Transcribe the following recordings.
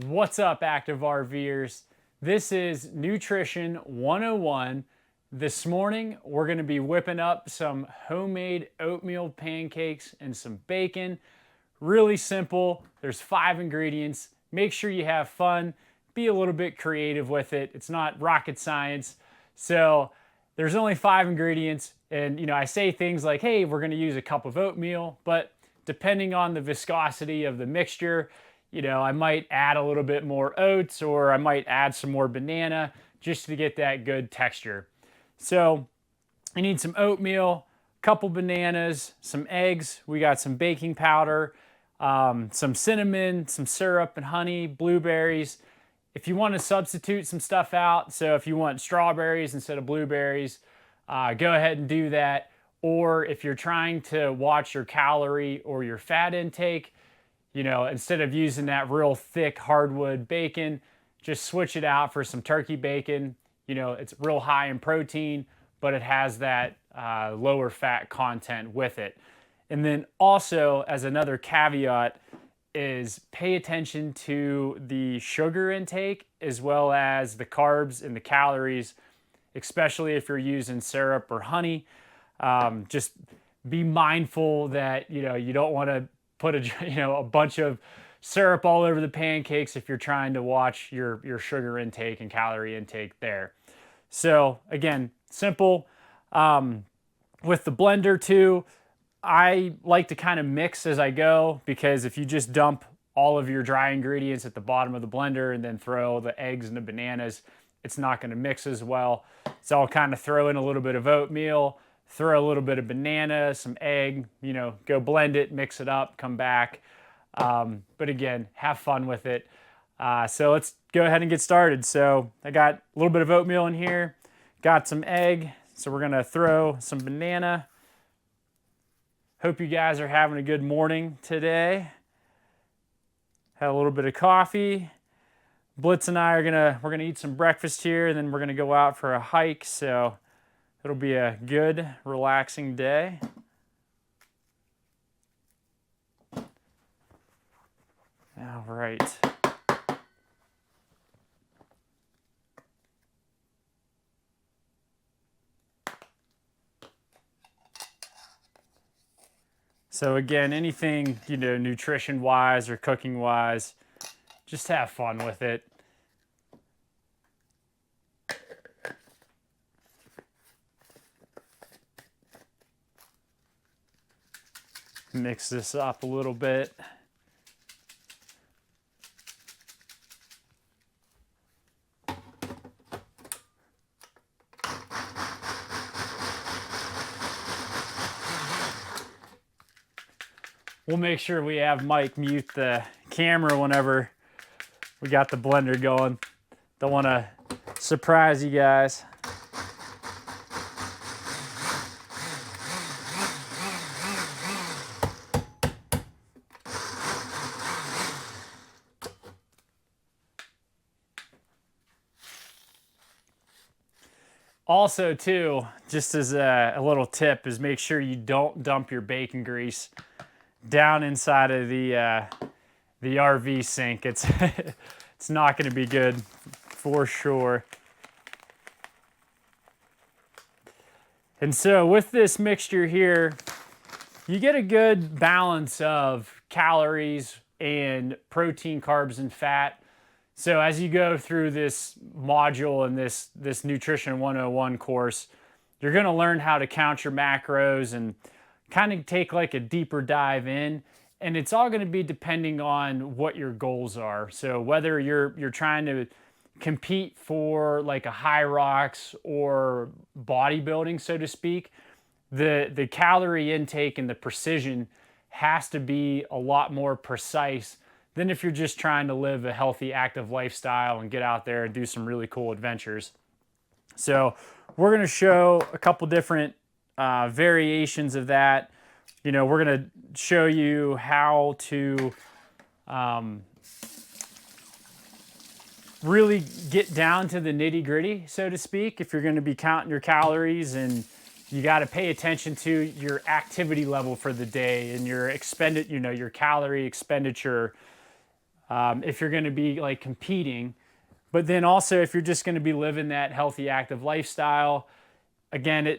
What's up, active RVers? This is Nutrition 101. This morning, we're going to be whipping up some homemade oatmeal pancakes and some bacon. Really simple. There's 5 ingredients. Make sure you have fun. Be a little bit creative with it. It's not rocket science. So there's only 5 ingredients. And I say things like, hey, we're going to use a cup of oatmeal, but depending on the viscosity of the mixture, I might add a little bit more oats, or I might add some more banana just to get that good texture. So you need some oatmeal, a couple bananas, some eggs. We got some baking powder, some cinnamon, some syrup and honey, blueberries. If you want to substitute some stuff out, so if you want strawberries instead of blueberries, go ahead and do that. Or if you're trying to watch your calorie or your fat intake, instead of using that real thick hardwood bacon, just switch it out for some turkey bacon. It's real high in protein, but it has that lower fat content with it. And then also, as another caveat, is pay attention to the sugar intake as well as the carbs and the calories, especially if you're using syrup or honey. Just be mindful that you don't want to put a bunch of syrup all over the pancakes if you're trying to watch your sugar intake and calorie intake there. So again, simple. With the blender too, I like to kind of mix as I go, because if you just dump all of your dry ingredients at the bottom of the blender and then throw the eggs and the bananas, it's not going to mix as well. So I'll kind of throw in a little bit of oatmeal, throw a little bit of banana, some egg, go blend it, mix it up, come back. But again, have fun with it. So let's go ahead and get started. So I got a little bit of oatmeal in here, got some egg. So we're gonna throw some banana. Hope you guys are having a good morning today. Had a little bit of coffee. Blitz and I we're gonna eat some breakfast here, and then we're gonna go out for a hike. So it'll be a good, relaxing day. All right. So again, anything, nutrition-wise or cooking-wise, just have fun with it. Mix this up a little bit. We'll make sure we have Mike mute the camera whenever we got the blender going. Don't want to surprise you guys. Also too, just as a little tip, is make sure you don't dump your bacon grease down inside of the RV sink. It's it's not going to be good for sure. And so with this mixture here, you get a good balance of calories and protein, carbs, and fat. So as you go through this module and this Nutrition 101 course, you're going to learn how to count your macros and kind of take like a deeper dive in. And it's all going to be depending on what your goals are. So whether you're trying to compete for like a high rocks or bodybuilding, so to speak, the calorie intake and the precision has to be a lot more precise than if you're just trying to live a healthy, active lifestyle and get out there and do some really cool adventures. So we're going to show a couple different variations of that. We're going to show you how to really get down to the nitty gritty, so to speak, if you're going to be counting your calories, and you got to pay attention to your activity level for the day and your your calorie expenditure. if you're going to be like competing. But then also if you're just going to be living that healthy, active lifestyle, again,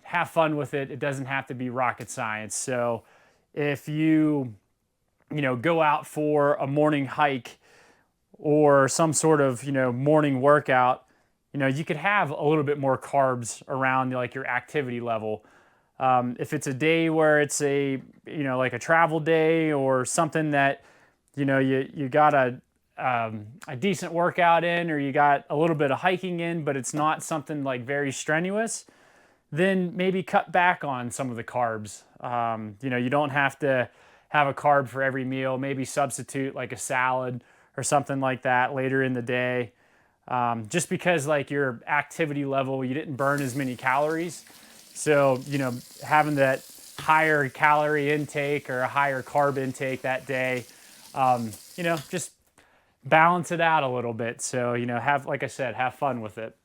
have fun with it. It doesn't have to be rocket science. So if you go out for a morning hike or some sort of, morning workout, you could have a little bit more carbs around like your activity level. If it's a day where it's like a travel day or something that, you got a decent workout in, or you got a little bit of hiking in, but it's not something like very strenuous, then maybe cut back on some of the carbs. You don't have to have a carb for every meal. Maybe substitute like a salad or something like that later in the day. Just because like your activity level, you didn't burn as many calories. So, having that higher calorie intake or a higher carb intake that day, just balance it out a little bit. So, like I said, have fun with it.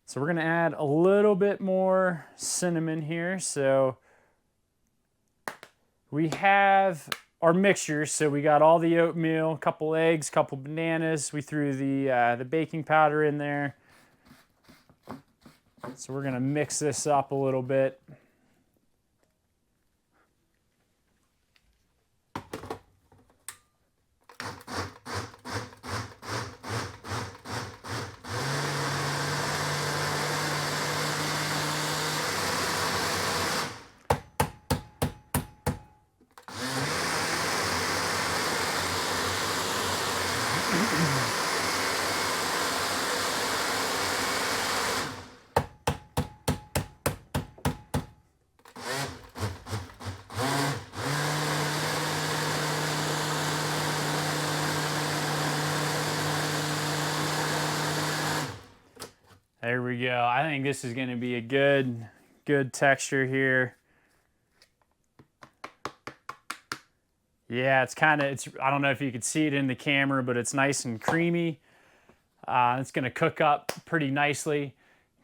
So we're gonna add a little bit more cinnamon here. So we have our mixture. So we got all the oatmeal, a couple eggs, a couple bananas. We threw the baking powder in there. So we're gonna mix this up a little bit. There we go. I think this is going to be a good texture here. Yeah, I don't know if you could see it in the camera, but it's nice and creamy. It's going to cook up pretty nicely.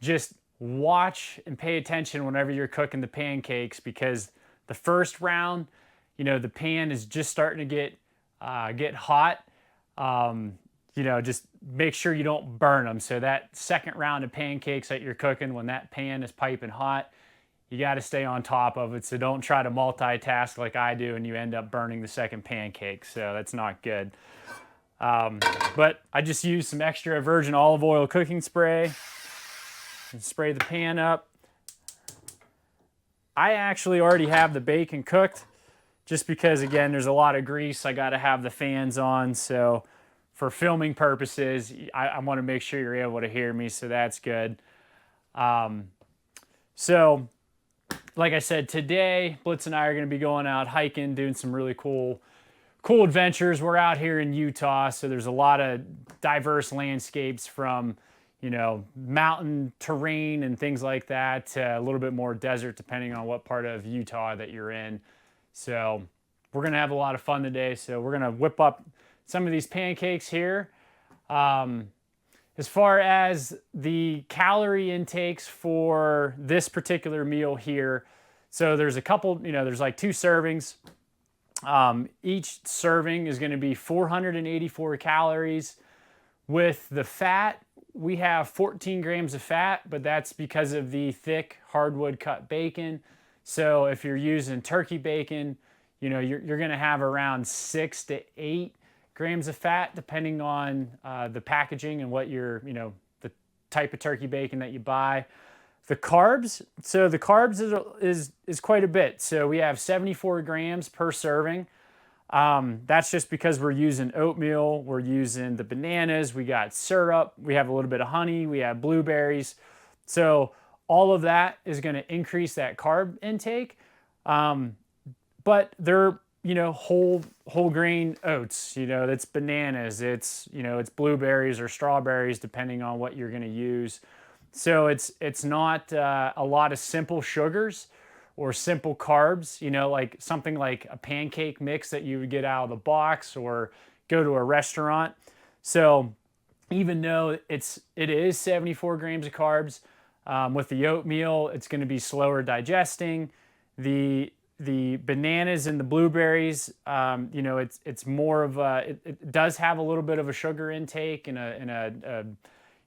Just watch and pay attention whenever you're cooking the pancakes, because the first round, the pan is just starting to get hot. Just make sure you don't burn them. So that second round of pancakes that you're cooking, when that pan is piping hot, you got to stay on top of it. So don't try to multitask like I do and you end up burning the second pancake. So that's not good. But I just used some extra virgin olive oil cooking spray and spray the pan up. I actually already have the bacon cooked, just because, again, there's a lot of grease. I got to have the fans on. So for filming purposes, I want to make sure you're able to hear me, so that's good. So like I said, today, Blitz and I are going to be going out hiking, doing some really cool adventures. We're out here in Utah, so there's a lot of diverse landscapes, from, mountain terrain and things like that to a little bit more desert, depending on what part of Utah that you're in. So we're going to have a lot of fun today. So we're going to whip up some of these pancakes here. As far as the calorie intakes for this particular meal here, so there's a couple, there's like 2 servings. Each serving is going to be 484 calories. With the fat, we have 14 grams of fat, but that's because of the thick hardwood cut bacon. So if you're using turkey bacon, you're going to have around 6 to 8 grams of fat, depending on the packaging and what the type of turkey bacon that you buy. The carbs, so the carbs is quite a bit. So we have 74 grams per serving. That's just because we're using oatmeal, we're using the bananas, we got syrup, we have a little bit of honey, we have blueberries. So all of that is going to increase that carb intake. But they're whole grain oats, that's bananas, it's blueberries or strawberries, depending on what you're going to use. So it's not a lot of simple sugars or simple carbs, like something like a pancake mix that you would get out of the box or go to a restaurant. So even though it is 74 grams of carbs, with the oatmeal, it's going to be slower digesting. The the bananas and the blueberries, you know, it's more of a, it does have a little bit of a sugar intake and a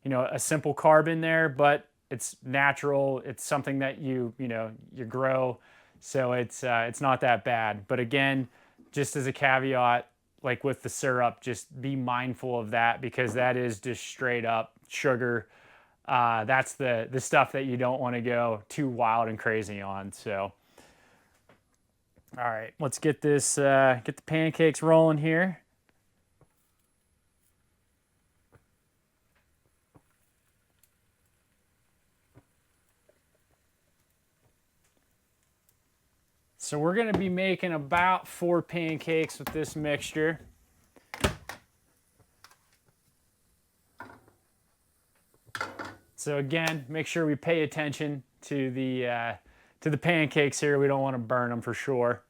you know, a simple carb in there, but it's natural. It's something that you know, you grow. So it's not that bad. But again, just as a caveat, like with the syrup, just be mindful of that because that is just straight up sugar. That's the stuff that you don't want to go too wild and crazy on. So, all right, let's get this, get the pancakes rolling here. So we're going to be making about 4 pancakes with this mixture. So again, make sure we pay attention to the pancakes here. We don't want to burn them for sure.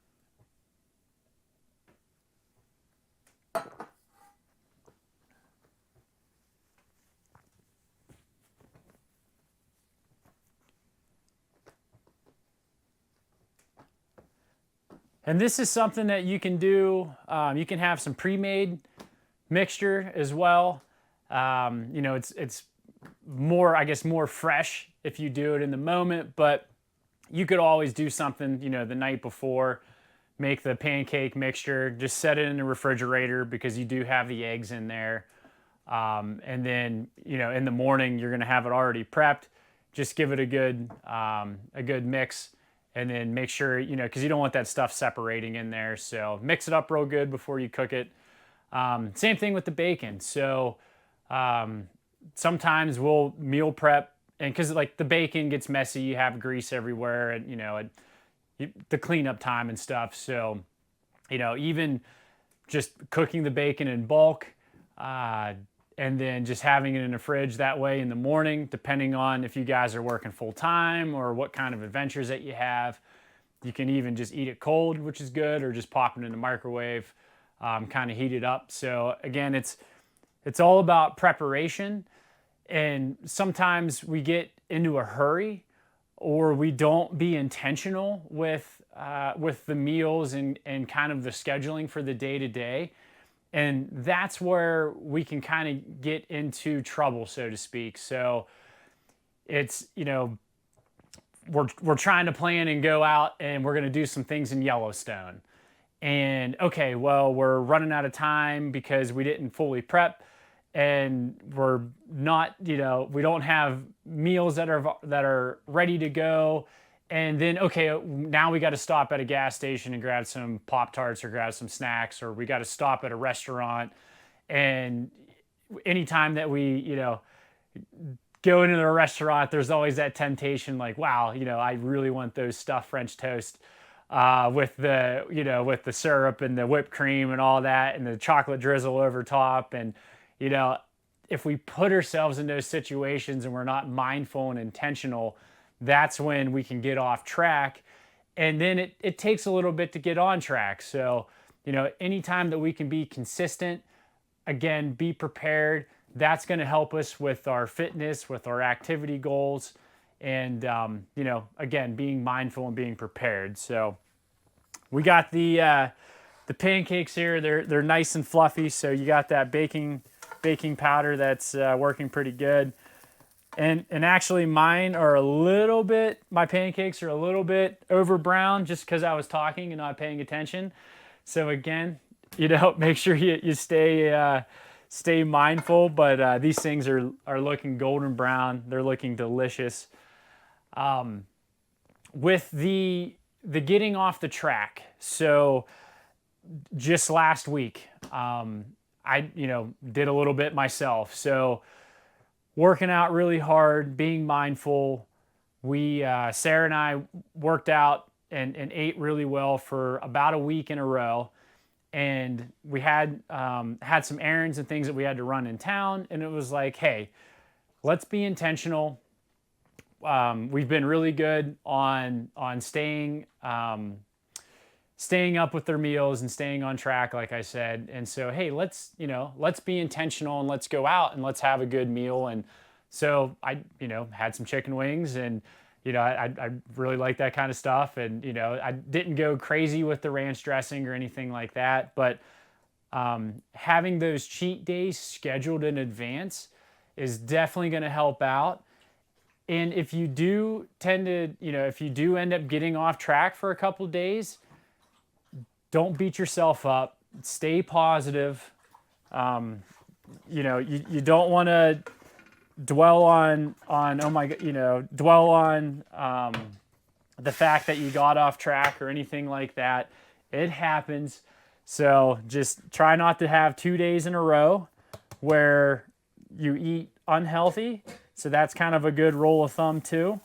And this is something that you can do. You can have some pre-made mixture as well. You know, it's more, I guess, more fresh if you do it in the moment, but you could always do something, you know, the night before, make the pancake mixture, just set it in the refrigerator because you do have the eggs in there. And then, you know, in the morning, you're going to have it already prepped. Just give it a good mix and then make sure, you know, because you don't want that stuff separating in there. So mix it up real good before you cook it. Same thing with the bacon. So sometimes we'll meal prep, and because like the bacon gets messy, you have grease everywhere, and you know the cleanup time and stuff. So you know, even just cooking the bacon in bulk, and then just having it in the fridge that way in the morning, depending on if you guys are working full time or what kind of adventures that you have. You can even just eat it cold, which is good, or just pop it in the microwave, kind of heat it up. So again, it's all about preparation. And sometimes we get into a hurry, or we don't be intentional with the meals and kind of the scheduling for the day to day. And that's where we can kind of get into trouble, so to speak. So it's, you know, we're trying to plan and go out and we're going to do some things in Yellowstone. And okay, well, we're running out of time because we didn't fully prep, and we're not, you know, we don't have meals that are ready to go. And then, okay, now we got to stop at a gas station and grab some Pop-Tarts or grab some snacks, or we got to stop at a restaurant. And anytime that we, you know, go into a restaurant, there's always that temptation, like, wow, you know, I really want those stuffed French toast with the, you know, with the syrup and the whipped cream and all that, and the chocolate drizzle over top. And, you know, if we put ourselves in those situations and we're not mindful and intentional, that's when we can get off track. And then it takes a little bit to get on track. So, you know, anytime that we can be consistent, again, be prepared, that's going to help us with our fitness, with our activity goals, and, you know, again, being mindful and being prepared. So we got the pancakes here. They're nice and fluffy. So you got that baking powder that's working pretty good. And actually mine are a little bit, my pancakes are a little bit over brown just because I was talking and not paying attention. So again, you know, make sure you stay mindful, but these things are looking golden brown. They're looking delicious. With the getting off the track. So just last week, I, you know, did a little bit myself. So working out really hard, being mindful. We, Sarah and I worked out and ate really well for about a week in a row. And we had some errands and things that we had to run in town. And it was like, hey, let's be intentional. We've been really good on staying up with their meals and staying on track, like I said. And so, hey, let's be intentional and let's go out and let's have a good meal. And so I, you know, had some chicken wings and You know, I really like that kind of stuff. And, you know, I didn't go crazy with the ranch dressing or anything like that. But having those cheat days scheduled in advance is definitely going to help out. And if you do tend to, you know, if you do end up getting off track for a couple of days, don't beat yourself up. Stay positive. You know, you don't want to dwell on oh my god, you know, dwell on the fact that you got off track or anything like that. It happens. So just try not to have 2 days in a row where you eat unhealthy. So that's kind of a good rule of thumb too.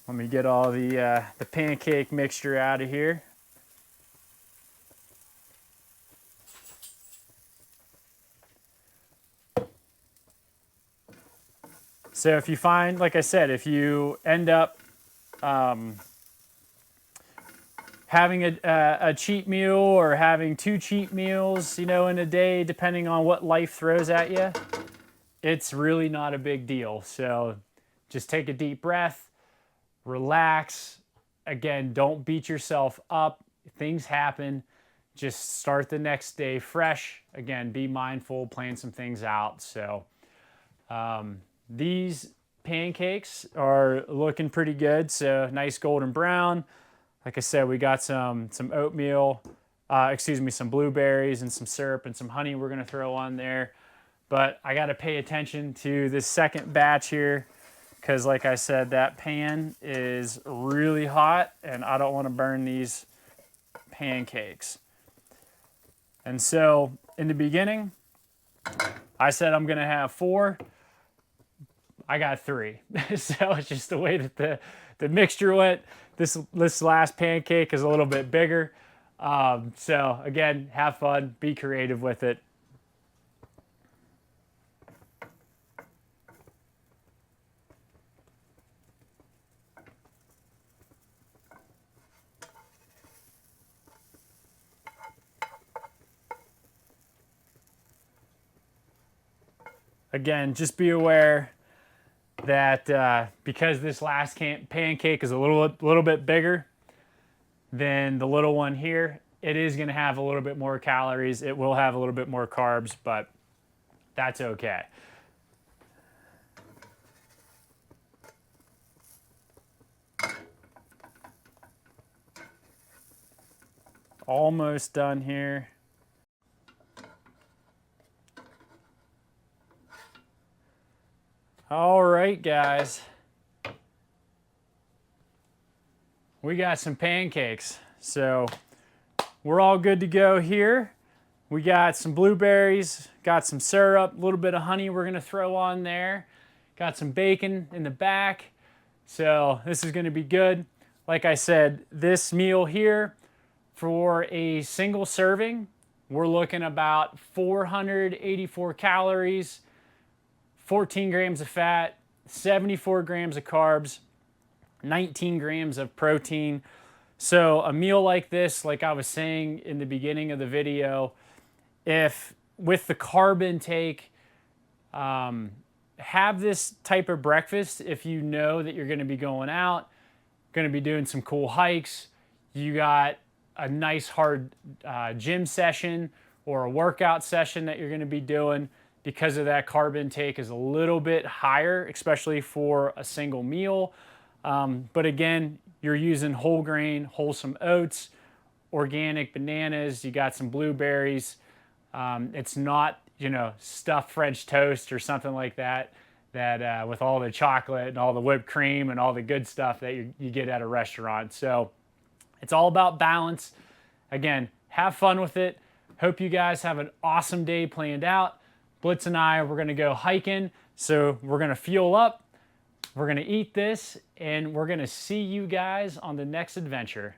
Let me get all the pancake mixture out of here. So if you find, like I said, if you end up having a cheat meal or having 2 cheat meals, you know, in a day, depending on what life throws at you, it's really not a big deal. So just take a deep breath, relax. Again, don't beat yourself up. Things happen. Just start the next day fresh. Again, be mindful, plan some things out. So these pancakes are looking pretty good. So nice golden brown. Like I said, we got some oatmeal, some blueberries and some syrup and some honey we're gonna throw on there. But I gotta pay attention to this second batch here because like I said, that pan is really hot and I don't wanna burn these pancakes. And so in the beginning, I said I'm gonna have 4. I got 3. So it's just the way that the mixture went. This last pancake is a little bit bigger. So again, have fun, be creative with it. Again, just be aware that because this last pancake is a little bit bigger than the little one here, it is going to have a little bit more calories. It will have a little bit more carbs, but that's okay. Almost done here. All right, guys. We got some pancakes. So we're all good to go here. We got some blueberries, got some syrup, a little bit of honey we're gonna throw on there. Got some bacon in the back. So this is gonna be good. Like I said, this meal here for a single serving, we're looking about 484 calories, 14 grams of fat, 74 grams of carbs, 19 grams of protein. So a meal like this, like I was saying in the beginning of the video, if with the carb intake, have this type of breakfast if you know that you're gonna be going out, gonna be doing some cool hikes, you got a nice hard gym session or a workout session that you're gonna be doing, because of that carb intake is a little bit higher, especially for a single meal. But again, you're using whole grain, wholesome oats, organic bananas, you got some blueberries. It's not, you know, stuffed French toast or something like that, with all the chocolate and all the whipped cream and all the good stuff that you get at a restaurant. So it's all about balance. Again, have fun with it. Hope you guys have an awesome day planned out. Blitz and I, we're gonna go hiking. So we're gonna fuel up, we're gonna eat this, and we're gonna see you guys on the next adventure.